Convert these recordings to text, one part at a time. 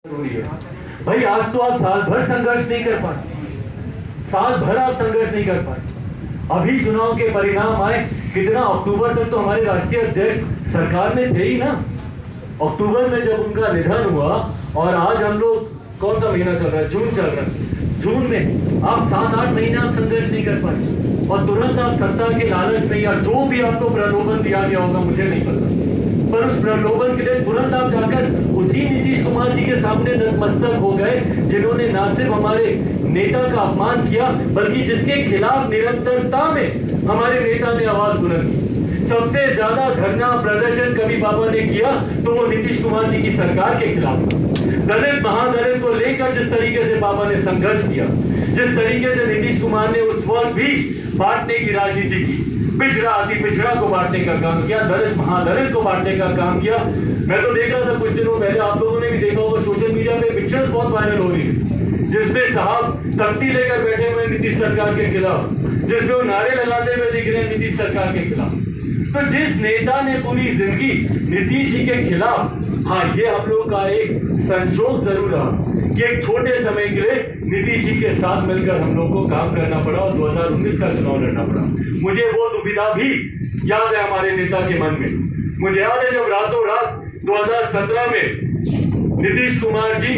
जरूरी है भाई। आज तो आप साल भर संघर्ष नहीं कर पाए, साल भर आप संघर्ष नहीं कर पाए। अभी चुनाव के परिणाम आए, कितना अक्टूबर तक तो हमारे राष्ट्रीय अध्यक्ष सरकार में थे ही ना। अक्टूबर में जब उनका निधन हुआ और आज हम लोग कौन सा महीना चल रहा है, जून चल रहा है। जून में आप 7-8 महीने आप संघर्ष नहीं कर पाए और तुरंत आप सत्ता के लालच में या जो भी आपको प्रलोभन दिया गया होगा मुझे नहीं पता, पर उस प्रलोभन के लिए तुरंत आप जाकर उसी नीतीश कुमार जी के सामने नतमस्तक हो गए, जिन्होंने ना सिर्फ हमारे नेता का अपमान किया बल्कि जिसके खिलाफ निरंतरता में हमारे नेता ने आवाज बुलंद की। सबसे ज्यादा धरना प्रदर्शन कभी बाबा ने किया तो वो नीतीश कुमार जी की सरकार के खिलाफ। दलित महादलित को लेकर जिस तरीके से बाबा ने संघर्ष किया, जिस तरीके से नीतीश कुमार ने उस वक्त भी बांटने की राजनीति की, पिछड़ा अति पिछड़ा को बांटने का काम किया, दलित महादलित को बांटने का काम किया। मैं तो देख रहा था कुछ दिनों पहले, आप लोगों ने भी देखा होगा, सोशल मीडिया पे पिक्चर्स बहुत वायरल हो रही है जिसमें साहब तख्ती लेकर बैठे हुए नीतीश सरकार के खिलाफ, जिसमें वो नारे लगाते हुए दिख रहे हैं नीतीश सरकार के खिलाफ। तो जिस नेता ने पूरी जिंदगी नीतीश जी के खिलाफ, हाँ ये हम लोग का एक संजोग जरूर रहा कि एक छोटे समय के लिए नीतीश जी के साथ मिलकर हम लोग को काम करना पड़ा और 2019 का चुनाव लड़ना पड़ा। मुझे वो दुविधा भी याद है हमारे नेता के मन में। मुझे याद है जब रातों रात 2017 में नीतीश कुमार जी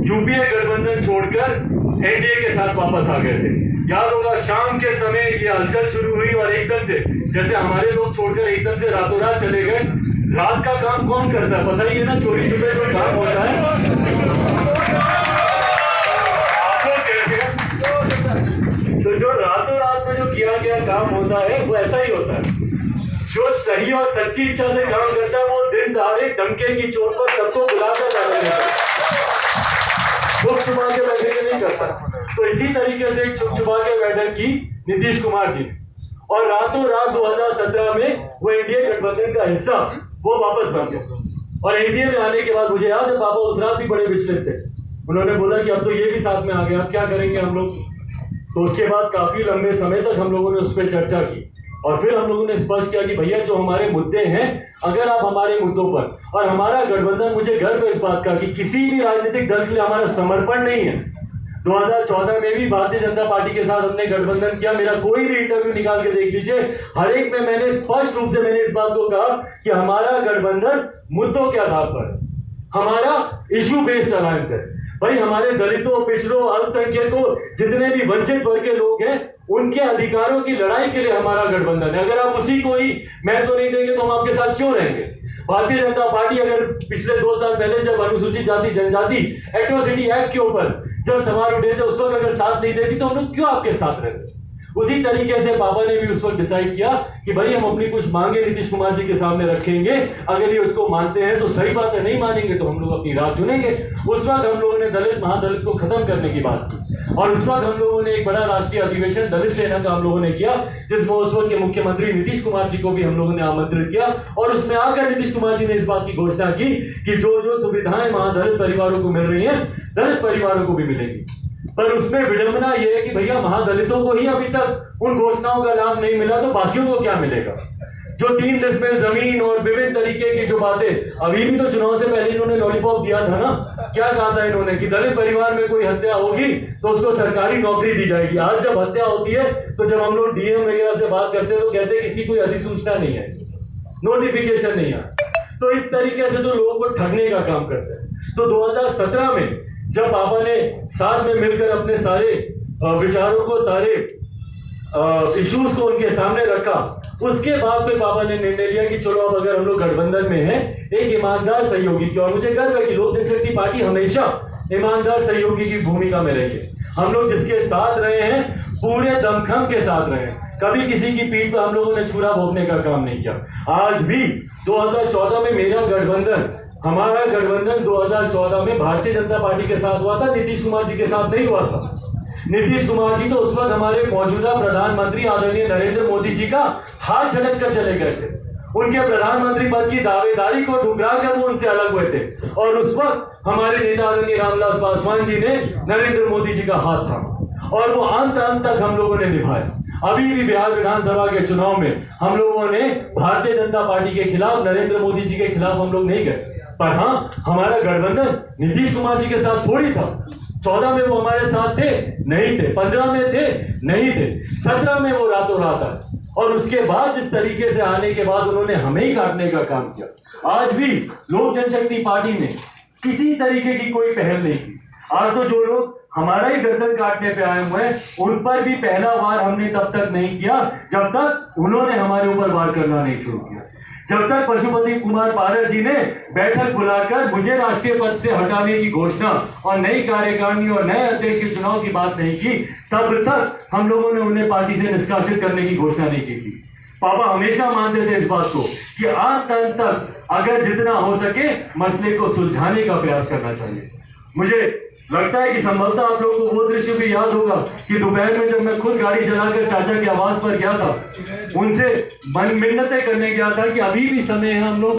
यूपीए गठबंधन छोड़कर एनडीए के साथ वापस आ गए थे। याद होगा शाम के समय ये हलचल शुरू हुई और एकदम से जैसे हमारे लोग छोड़कर एकदम से रातों रात चले गए। रात का काम कौन करता है पता ही है ना, चोरी छुपे जो काम होता है तो जो रातों रात में जो किया गया काम होता है वो ऐसा ही होता है। जो सही और सच्ची इच्छा से काम करता है वो दिन दहाड़े डंके की चोट पर सबको बुलाकर छुप छुपा के बैठे के नहीं करता। तो इसी तरीके से छुप छुपा के बैठक की नीतीश कुमार जी और रातों रात 2017 में वो एनडीए गठबंधन का हिस्सा वो वापस बन गए। और एनडीए में आने के बाद मुझे याद है बाबा उस रात भी बड़े विचलित थे। उन्होंने बोला कि अब तो ये भी साथ में आ गया, अब क्या करेंगे हम लोग। तो उसके बाद काफी लंबे समय तक हम लोगों ने उस पर चर्चा की और फिर हम लोगों ने स्पष्ट किया कि भैया जो हमारे मुद्दे हैं, अगर आप हमारे मुद्दों पर, और हमारा गठबंधन, मुझे गर्व है इस बात का कि किसी भी राजनीतिक दल के लिए हमारा समर्पण नहीं है। 2014 में भी भारतीय जनता पार्टी के साथ हमने गठबंधन किया। मेरा कोई भी इंटरव्यू निकाल के देख लीजिए, हर एक में मैंने स्पष्ट रूप से मैंने इस बात को कहा कि हमारा गठबंधन मुद्दों के आधार पर है, हमारा इश्यू बेस्ड अलायंस है। भाई हमारे दलितों, पिछड़ों, अल्पसंख्यकों, जितने भी वंचित वर्ग के लोग हैं, उनके अधिकारों की लड़ाई के लिए हमारा गठबंधन है। अगर आप उसी को ही महत्व नहीं देंगे तो हम आपके साथ क्यों रहेंगे। भारतीय जनता पार्टी अगर पिछले 2 साल पहले जब अनुसूचित जाति जनजाति एट्रोसिटी एक्ट के ऊपर जब सवाल उठे थे उस वक्त अगर साथ नहीं देती तो हम लोग क्यों आपके साथ रहते। उसी तरीके से बाबा ने भी उस वक्त डिसाइड किया कि भाई हम अपनी कुछ मांगे नीतीश कुमार जी के सामने रखेंगे, अगर ये उसको मानते हैं तो सही बात है, नहीं मानेंगे तो हम लोग अपनी राह चुनेंगे। उस वक्त हम लोगों ने दलित महादलित को खत्म करने की बात की और उस वक्त हम लोगों ने एक बड़ा राष्ट्रीय अधिवेशन दलित सेना का हम लोगों ने किया, जिसमें उस वक्त के मुख्यमंत्री नीतीश कुमार जी को भी हम लोगों ने आमंत्रित किया और उसमें आकर नीतीश कुमार जी ने इस बात की घोषणा की कि जो जो सुविधाएं महादलित परिवारों को मिल रही हैं दलित परिवारों को भी मिलेगी। पर उसमें विडंबना यह है कि भैया महादलितों को ही अभी तक उन घोषणाओं का लाभ नहीं मिला तो बाकियों को क्या मिलेगा। जो 3 डिसमिल जमीन और विभिन्न तरीके की जो बातें, अभी भी तो चुनाव से पहले इन्होंने लॉलीपॉप दिया था ना, क्या कहा था इन्होंने कि दलित परिवार में कोई हत्या होगी तो उसको सरकारी नौकरी दी जाएगी। आज जब हत्या होती है तो जब हम लोग डीएम वगैरह से बात करते हैं तो कहते हैं किसी कोई अधिसूचना नहीं है, नोटिफिकेशन नहीं है। तो इस तरीके से तो लोगों को ठगने का काम करते हैं। तो 2017 में जब बाबा ने साथ में मिलकर अपने सारे विचारों को, सारे इश्यूज को उनके सामने रखा, उसके बाद फिर बाबा ने निर्णय लिया कि चलो अब अगर हम लोग गठबंधन में हैं, एक ईमानदार सहयोगी की, और मुझे गर्व है कि लोक जनशक्ति पार्टी हमेशा ईमानदार सहयोगी की भूमिका में रही है। हम लोग जिसके साथ रहे हैं पूरे दमखम के साथ रहे हैं, कभी किसी की पीठ पर हम लोगों ने छुरा भोंकने का काम नहीं किया। आज भी 2014 में मेरा गठबंधन, हमारा गठबंधन 2014 में भारतीय जनता पार्टी के साथ हुआ था, नीतीश कुमार जी के साथ नहीं हुआ था। नीतीश कुमार जी तो उस वक्त हमारे मौजूदा प्रधानमंत्री आदरणीय नरेंद्र मोदी जी का हाथ झटक कर चले गए थे। उनके प्रधानमंत्री पद की दावेदारी को ठुकरा कर वो उनसे अलग हुए थे और उस वक्त हमारे नेता आदरणीय रामविलास पासवान जी ने नरेंद्र मोदी जी का हाथ थामा और वो अंत तक हम लोगों ने निभाया। अभी भी बिहार विधानसभा के चुनाव में हम लोगों ने भारतीय जनता पार्टी के खिलाफ, नरेंद्र मोदी जी के खिलाफ हम लोग नहीं गए। पर हाँ, हमारा गठबंधन नीतीश कुमार जी के साथ थोड़ी था। 14 में वो हमारे साथ थे, नहीं थे। 15 में थे, नहीं थे। 17 में वो रातों रात आए, और उसके बाद जिस तरीके से आने के बाद उन्होंने हमें ही काटने का काम किया। आज भी लोक जनशक्ति पार्टी ने किसी तरीके की कोई पहल नहीं की। आज तो जो लोग हमारा ही गर्दन काटने पे आए हुए हैं, उन पर भी पहला वार हमने तब तक नहीं किया जब तक उन्होंने हमारे ऊपर वार करना नहीं शुरू किया। जब तक पशुपति कुमार पारस जी ने बैठक बुलाकर मुझे राष्ट्रीय पद से हटाने की घोषणा और नई कार्यकारिणी और नए अध्यक्ष के चुनाव की बात नहीं की, तब तक हम लोगों ने उन्हें पार्टी से निष्कासित करने की घोषणा नहीं की थी। पापा हमेशा मानते थे इस बात को कि अंत तक अगर जितना हो सके मसले को सुलझाने का प्रयास करना चाहिए। मुझे लगता है कि संभवतः आप लोगों को वो दृश्य भी याद होगा कि दोपहर में जब मैं खुद गाड़ी चलाकर चाचा के आवास पर गया था, उनसे मिन्नतें करने गया था कि अभी भी समय है, हम लोग